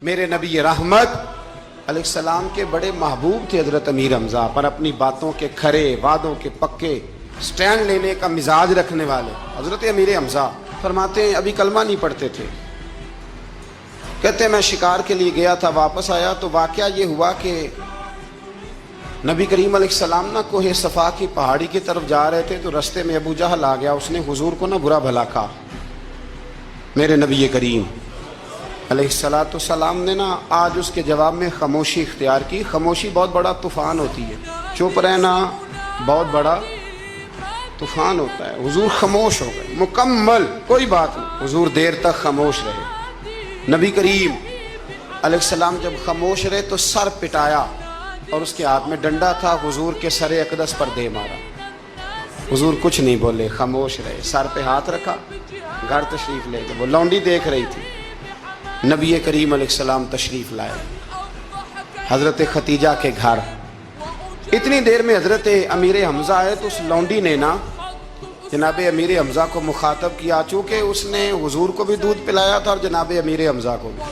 میرے نبی رحمت علیہ السلام کے بڑے محبوب تھے حضرت امیر حمزہ، پر اپنی باتوں کے کھرے، وعدوں کے پکے، سٹینڈ لینے کا مزاج رکھنے والے حضرت امیر حمزہ فرماتے ہیں ابھی کلمہ نہیں پڑھتے تھے، کہتے ہیں میں شکار کے لیے گیا تھا، واپس آیا تو واقعہ یہ ہوا کہ نبی کریم علیہ السلام نہ کوہ صفا کی پہاڑی کی طرف جا رہے تھے تو رستے میں ابو جہل آ گیا، اس نے حضور کو نہ برا بھلا کہا۔ میرے نبی کریم علیہ السلام نے نا آج اس کے جواب میں خاموشی اختیار کی۔ خاموشی بہت بڑا طوفان ہوتی ہے، چپ رہنا بہت بڑا طوفان ہوتا ہے۔ حضور خاموش ہو گئے، مکمل کوئی بات نہیں، حضور دیر تک خاموش رہے۔ نبی کریم علیہ السلام جب خاموش رہے تو سر پٹایا اور اس کے ہاتھ میں ڈنڈا تھا، حضور کے سر اقدس پر دے مارا۔ حضور کچھ نہیں بولے، خاموش رہے، سر پہ ہاتھ رکھا، گھر تشریف لے گئے۔ وہ لونڈی دیکھ رہی تھی، نبی کریم علیہ السلام تشریف لائے حضرت ختیجہ کے گھر۔ اتنی دیر میں حضرت امیر حمزہ آئے تو اس لونڈی نے نا جناب امیر حمزہ کو مخاطب کیا، چونکہ اس نے حضور کو بھی دودھ پلایا تھا اور جناب امیر حمزہ کو بھی،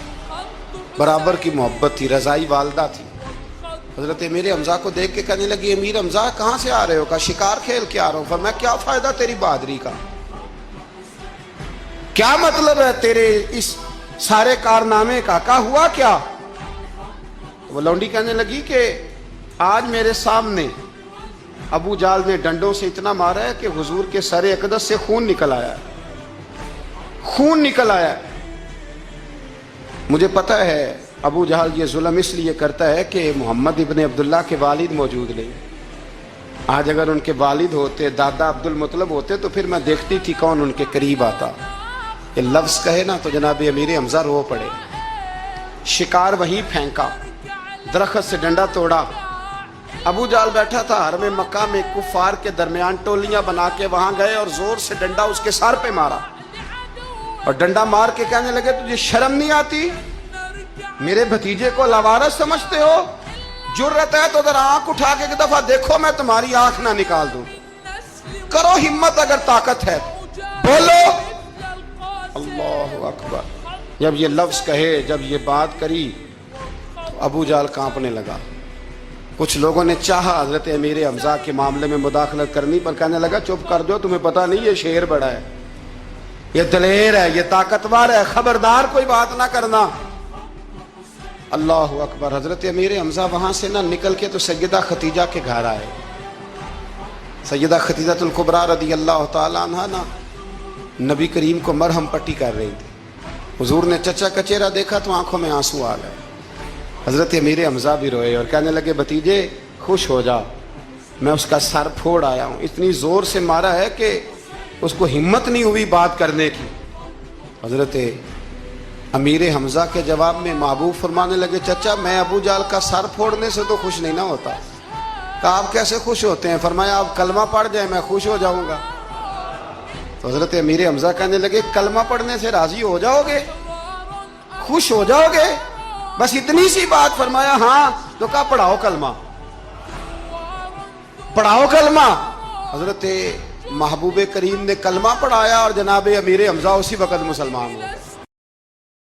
برابر کی محبت تھی، رضائی والدہ تھی۔ حضرت امیر حمزہ کو دیکھ کے کہنے لگی امیر حمزہ کہاں سے آ رہے ہو؟ کہا شکار کھیل کے آ رہا ہوں۔ فرمایا کیا فائدہ تیری بہادری کا، کیا مطلب ہے تیرے اس سارے کارنامے کا، کہا ہوا کیا؟ وہ لونڈی کہنے لگی کہ آج میرے سامنے ابو جال نے ڈنڈوں سے اتنا مارا ہے کہ حضور کے سر اقدس سے خون نکل آیا ہے، خون نکل آیا ہے۔ مجھے پتہ ہے ابو جہل یہ ظلم اس لیے کرتا ہے کہ محمد ابن عبداللہ کے والد موجود نہیں۔ آج اگر ان کے والد ہوتے، دادا عبد المطلب ہوتے تو پھر میں دیکھتی تھی کون ان کے قریب آتا۔ یہ لفظ کہے نا تو جناب امیر حمزہ رو پڑے۔ شکار وہیں پھینکا، درخت سے ڈنڈا توڑا۔ ابو جال بیٹھا تھا حرم مکہ میں، کفار کے درمیان ٹولیاں بنا کے وہاں گئے اور زور سے ڈنڈا اس کے سر پہ مارا، اور ڈنڈا مار کے کہنے لگے تجھے شرم نہیں آتی؟ میرے بھتیجے کو لاوارث سمجھتے ہو؟ جرت ہے تو ذرا آنکھ اٹھا کے ایک دفعہ دیکھو، میں تمہاری آنکھ نہ نکال دوں۔ کرو ہمت اگر طاقت ہے، بولو اللہ اکبر۔ جب یہ لفظ کہے، جب یہ بات کری تو ابو جال کانپنے لگا۔ کچھ لوگوں نے چاہا حضرت امیر حمزہ کے معاملے میں مداخلت کرنی، پر کہنے لگا چپ کر دو، تمہیں پتہ نہیں یہ شیر بڑا ہے، یہ دلیر ہے، یہ طاقتور ہے، خبردار کوئی بات نہ کرنا۔ اللہ اکبر۔ حضرت امیر حمزہ وہاں سے نہ نکل کے تو سیدہ ختیجہ کے گھر آئے۔ سیدہ ختیجہ الکبریٰ رضی اللہ تعالیٰ عنہ نا نبی کریم کو مرہم پٹی کر رہی تھی۔ حضور نے چچا کا چہرہ دیکھا تو آنکھوں میں آنسو آ گئے۔ حضرت امیر حمزہ بھی روئے اور کہنے لگے بھتیجے خوش ہو جا، میں اس کا سر پھوڑ آیا ہوں، اتنی زور سے مارا ہے کہ اس کو ہمت نہیں ہوئی بات کرنے کی۔ حضرت امیر حمزہ کے جواب میں محبوب فرمانے لگے چچا میں ابو جال کا سر پھوڑنے سے تو خوش نہیں نہ ہوتا۔ کہا آپ کیسے خوش ہوتے ہیں؟ فرمایا آپ کلمہ پڑھ جائیں میں خوش ہو جاؤں گا۔ تو حضرت امیر حمزہ کہنے لگے کلمہ پڑھنے سے راضی ہو جاؤ گے، خوش ہو جاؤ گے، بس اتنی سی بات؟ فرمایا ہاں۔ تو کہا پڑھاؤ کلمہ، پڑھاؤ کلمہ۔ حضرت محبوب کریم نے کلمہ پڑھایا اور جناب امیر حمزہ اسی وقت مسلمان ہو گئے۔